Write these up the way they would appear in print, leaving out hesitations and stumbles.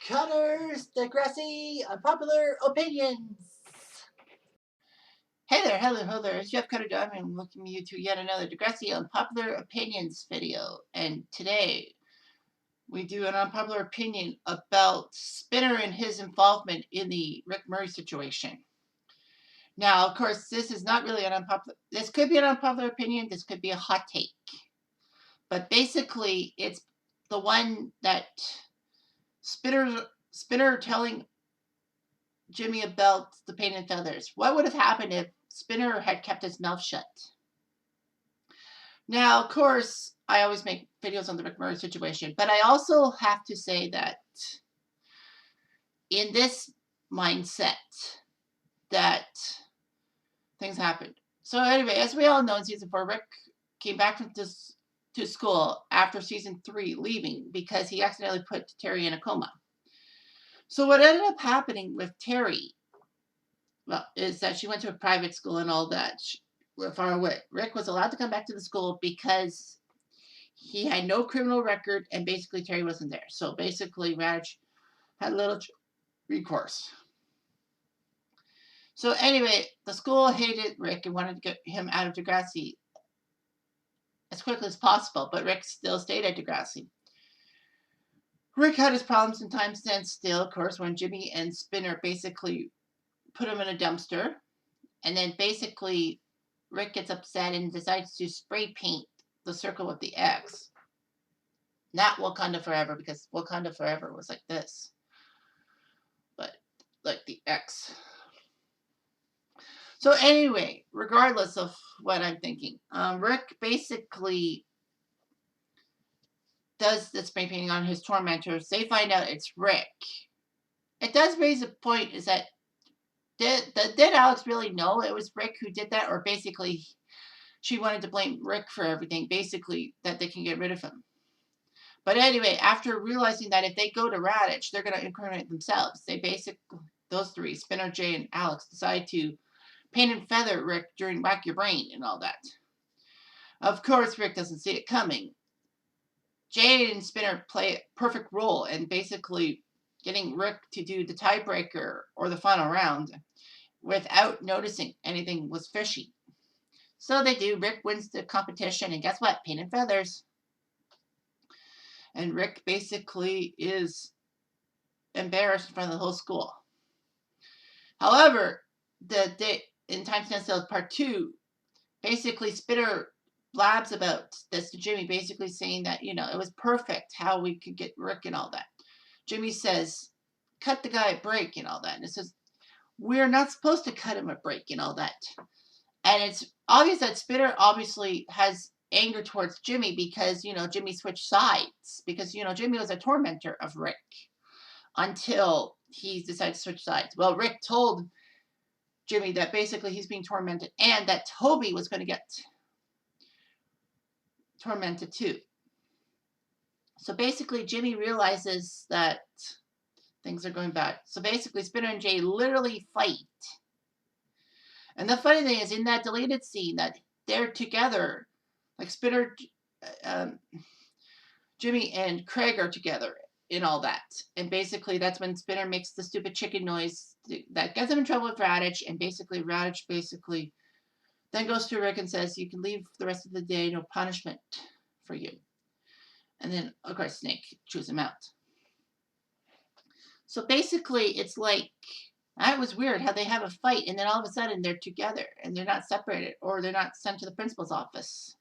Cutters, Degrassi, Unpopular Opinions. Hey there, hello there, it's Jeff Cutter Diamond and welcome you to yet another Degrassi Unpopular Opinions video. And today we do an unpopular opinion about Spinner and his involvement in the Rick Murray situation. Now, of course, this is not really an unpopular, this could be an unpopular opinion, this could be a hot take. But basically, it's the one that Spinner telling Jimy about the paint and feathers. What would have happened if Spinner had kept his mouth shut? Now, of course, I always make videos on the Rick Murray situation, but I also have to say that in this mindset that things happened. So anyway, as we all know, in season 4, Rick came back to school after season 3, leaving because he accidentally put Terry in a coma. So what ended up happening with Terry, well, is that she went to a private school and all that. We're far away. Rick was allowed to come back to the school because he had no criminal record and basically Terry wasn't there. So basically, Raj had little recourse. So anyway, the school hated Rick and wanted to get him out of Degrassi as quickly as possible, but Rick still stayed at Degrassi. Rick had his problems and time stand still, of course, when Jimy and Spinner basically put him in a dumpster. And then basically Rick gets upset and decides to spray paint the circle with the X. Not Wakanda Forever, because Wakanda Forever was like this. But like the X. So anyway, regardless of what I'm thinking, Rick basically does the spray painting on his tormentors. They find out it's Rick. It does raise a point, is that did Alex really know it was Rick who did that? Or basically she wanted to blame Rick for everything, basically that they can get rid of him. But anyway, after realizing that if they go to Raditch, they're going to incriminate themselves, they basically, those three, Spinner, Jay, and Alex, decide to paint and feather Rick during Whack Your Brain and all that. Of course, Rick doesn't see it coming. Jay and Spinner play a perfect role in basically getting Rick to do the tiebreaker or the final round without noticing anything was fishy. So they do. Rick wins the competition, and guess what? Paint and feathers. And Rick basically is embarrassed in front of the whole school. However, in Time Stand Still Part 2, basically Spinner blabs about this to Jimy, basically saying that, it was perfect how we could get Rick and all that. Jimy says, cut the guy a break and all that. And it says, we're not supposed to cut him a break and all that. And it's obvious that Spinner obviously has anger towards Jimy because, Jimy switched sides. Because, Jimy was a tormentor of Rick until he decided to switch sides. Well, Rick told Jimy that basically he's being tormented and that Toby was going to get tormented too. So basically Jimy realizes that things are going bad. So basically Spinner and Jay literally fight. And the funny thing is, in that deleted scene, that they're together, like Spinner, Jimy and Craig are together in all that. And basically that's when Spinner makes the stupid chicken noise that gets him in trouble with Raditch, and basically Raditch then goes to Rick and says, you can leave the rest of the day, no punishment for you. And then, of course, Snake chews him out. So basically, it's like, that was weird how they have a fight, and then all of a sudden they're together, and they're not separated, or they're not sent to the principal's office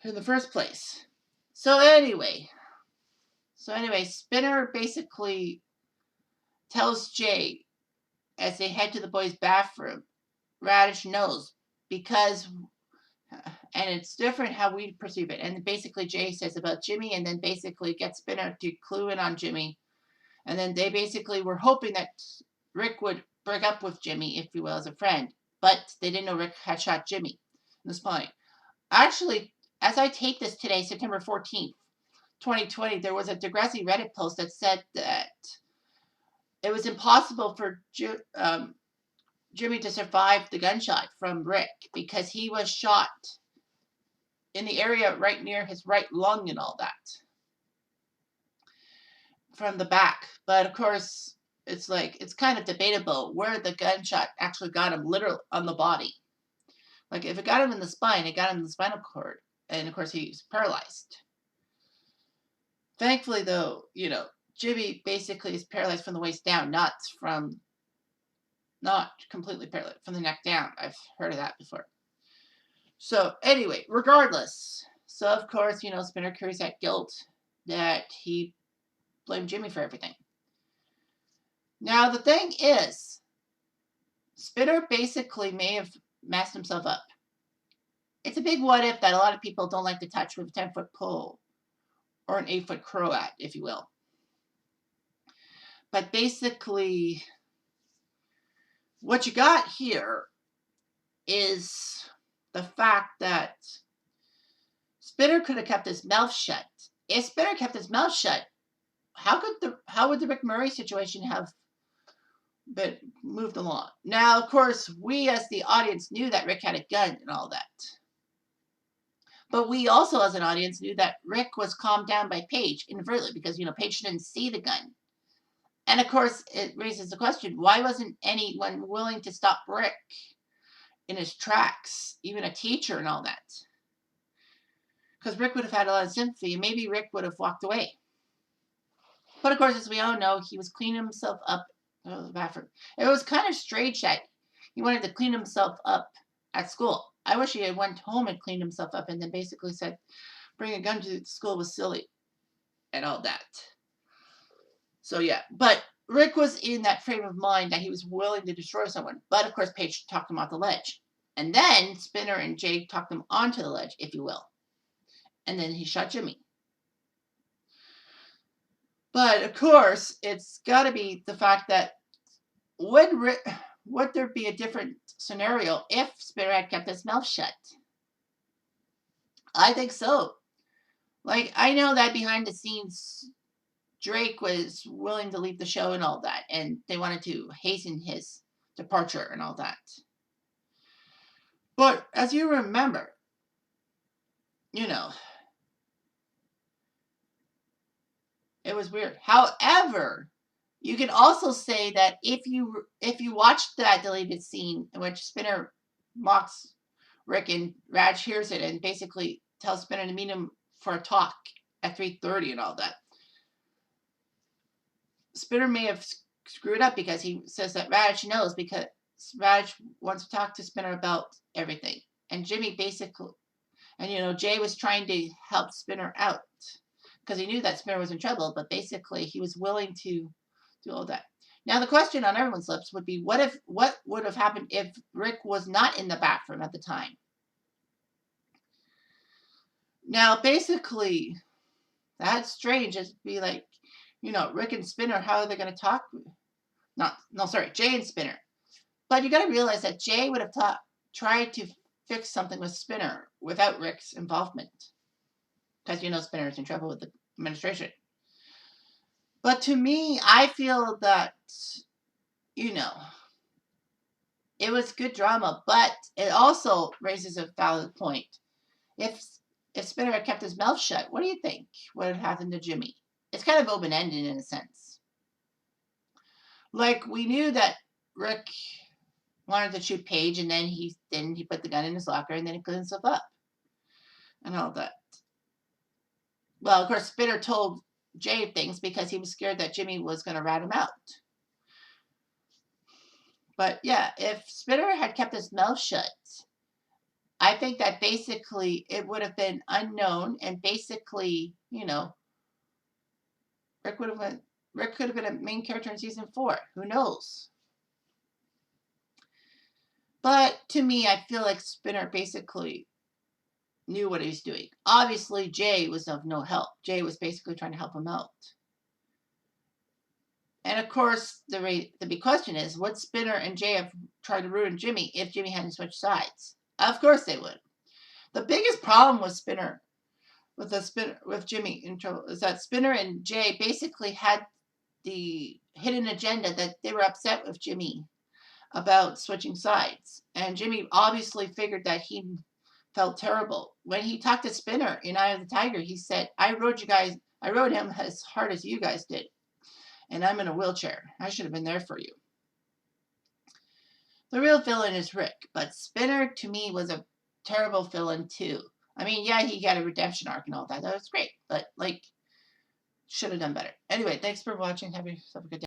in the first place. So anyway, Spinner basically tells Jay, as they head to the boys' bathroom, Raditch knows because, and it's different how we perceive it. And basically Jay says about Jimy, and then basically gets Spinner to clue in on Jimy. And then they basically were hoping that Rick would break up with Jimy, if you will, as a friend. But they didn't know Rick had shot Jimy at this point. Actually, as I tape this today, September 14th, 2020, there was a Degrassi Reddit post that said that it was impossible for Jimy to survive the gunshot from Rick because he was shot in the area right near his right lung and all that. from the back. But of course, it's kind of debatable where the gunshot actually got him literally on the body. Like if it got him in the spine, it got him in the spinal cord. And of course he's paralyzed. Thankfully though, Jimmy basically is paralyzed from the waist down, not completely paralyzed from the neck down. I've heard of that before. So anyway, regardless. So of course, Spinner carries that guilt that he blamed Jimy for everything. Now the thing is, Spinner basically may have messed himself up. It's a big what if that a lot of people don't like to touch with a 10-foot pole or an 8-foot crow at, if you will. But basically, what you got here is the fact that Spinner could have kept his mouth shut. If Spinner kept his mouth shut, how would the Rick Murray situation have been moved along? Now, of course, we as the audience knew that Rick had a gun and all that. But we also, as an audience, knew that Rick was calmed down by Paige inadvertently because, Paige didn't see the gun. And, of course, it raises the question, why wasn't anyone willing to stop Rick in his tracks, even a teacher and all that? Because Rick would have had a lot of sympathy, and maybe Rick would have walked away. But, of course, as we all know, he was cleaning himself up in the bathroom. It was kind of strange that he wanted to clean himself up at school. I wish he had went home and cleaned himself up and then basically said, bring a gun to school was silly and all that. So, yeah. But Rick was in that frame of mind that he was willing to destroy someone. But, of course, Paige talked him off the ledge. And then Spinner and Jay talked him onto the ledge, if you will. And then he shot Jimy. But, of course, it's got to be the fact that would there be a different scenario if Spinner had kept his mouth shut? I think so. Like, I know that behind the scenes, Drake was willing to leave the show and all that, and they wanted to hasten his departure and all that. But as you remember, it was weird. However, you can also say that if you watched that deleted scene in which Spinner mocks Rick and Raj hears it and basically tells Spinner to meet him for a talk at 3:30 and all that, Spinner may have screwed up because he says that Raj knows because Raj wants to talk to Spinner about everything. And Jimy basically, and Jay was trying to help Spinner out because he knew that Spinner was in trouble, but basically he was willing to do all that. Now the question on everyone's lips would be, what would have happened if Rick was not in the bathroom at the time? Now basically, that's strange. It'd be like, Rick and Spinner, how are they going to talk? Jay and Spinner. But you got to realize that Jay would have tried to fix something with Spinner without Rick's involvement. Because Spinner's in trouble with the administration. But to me, I feel that, it was good drama, but it also raises a valid point. If Spinner had kept his mouth shut, what do you think would have happened to Jimy? It's kind of open-ended in a sense. Like, we knew that Rick wanted to shoot Paige, and then he put the gun in his locker, and then he cleaned himself up. And all that. Well, of course, Spinner told Jay things because he was scared that Jimy was going to rat him out. But yeah, if Spinner had kept his mouth shut, I think that basically it would have been unknown, and basically, Rick could have been a main character in season 4. Who knows? But to me, I feel like Spinner basically knew what he was doing. Obviously, Jay was of no help. Jay was basically trying to help him out. And of course, the big question is, would Spinner and Jay have tried to ruin Jimy if Jimy hadn't switched sides? Of course they would. The biggest problem with Jimy in trouble is that Spinner and Jay basically had the hidden agenda that they were upset with Jimy about switching sides. And Jimy obviously figured that he felt terrible. When he talked to Spinner in Eye of the Tiger, he said, I rode him as hard as you guys did. and I'm in a wheelchair. I should have been there for you. The real villain is Rick, but Spinner to me was a terrible villain too. I mean, yeah, he got a redemption arc and all that. That was great, but like, should have done better. Anyway, thanks for watching. Have yourself a good day.